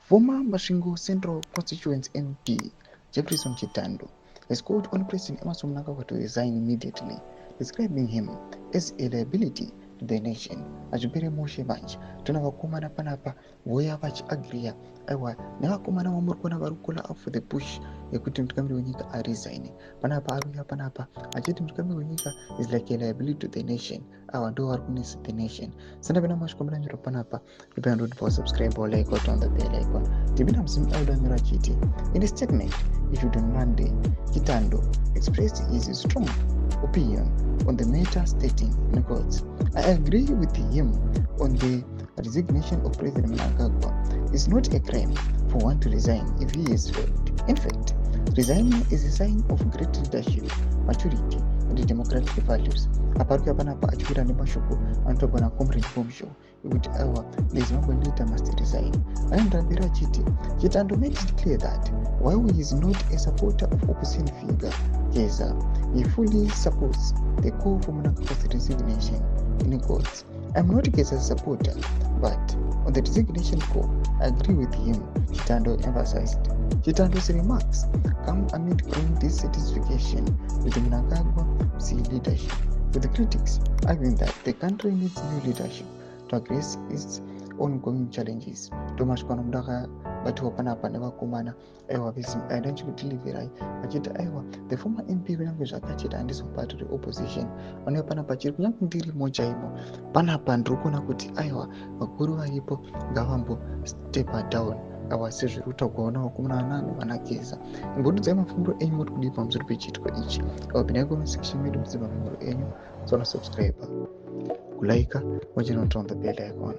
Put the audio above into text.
Former Masvingo Central Constituency MP Jefferson Chitando has called on President Emmerson Mnangagwa to resign immediately, describing him as a liability to the nation. Achipere Moshe Banji tunavakomana panapa voya vachiagriya aiwa nevakomana vamuri kuona vari kukola up for the push yekuti mutungamiri wenyika aresign. Panapa aruya panapa achiti mutungamiri wenyika is like a liability to the nation. Ava ndo vari kunesa the nation. Sandapena masvikombera nyoro panapa depend on for subscribe or like or on the bell icon. Tibina Msimu Elder Chiti. In a statement issued on Monday, Chitando expressed his strong opinion on the matter, stating, in quotes, "I agree with him on the resignation of President Mnangagwa. It's not a crime for one to resign if he has failed. In fact, resigning is a sign of great leadership, maturity, and democratic values." Aparuka panapa achipira nemashoko anotogona comrade Bomshow yekuti aiwa the Zimbabwe leader must resign. Anondambira achiti Chitando made it clear that while he is not a supporter of opposition figure Keza, he fully supports the call for Mnangagwa's resignation. In quotes, "I'm not Keza's supporter, but on the resignation call, I agree with him," Chitando emphasized. Chitando's remarks come amid growing dissatisfaction with the Mnangagwa's leadership, with the critics arguing that the country needs new leadership to address its ongoing challenges. Thomas Kwanamdaka batiwa panapa nevakomana aiwa ndanchikutilivirai vachiti aiwa the former MP kunyange zvakachita handisi part of the opposition vanouya panapa chiri kunyange ndirimo chaimo panapa ndiri kuona kuti aiwa vakuru varipo ngavambo step down awa sezviri kutaurwa vakomana vanani vanageza. Imbodudzai mafunguro enyu muri kudii pamusoro pechiitiko ichi. Pindai comment section medu mudzipa mafunguro enyu. Subscribe, kulike, wachinoita on the bell icon.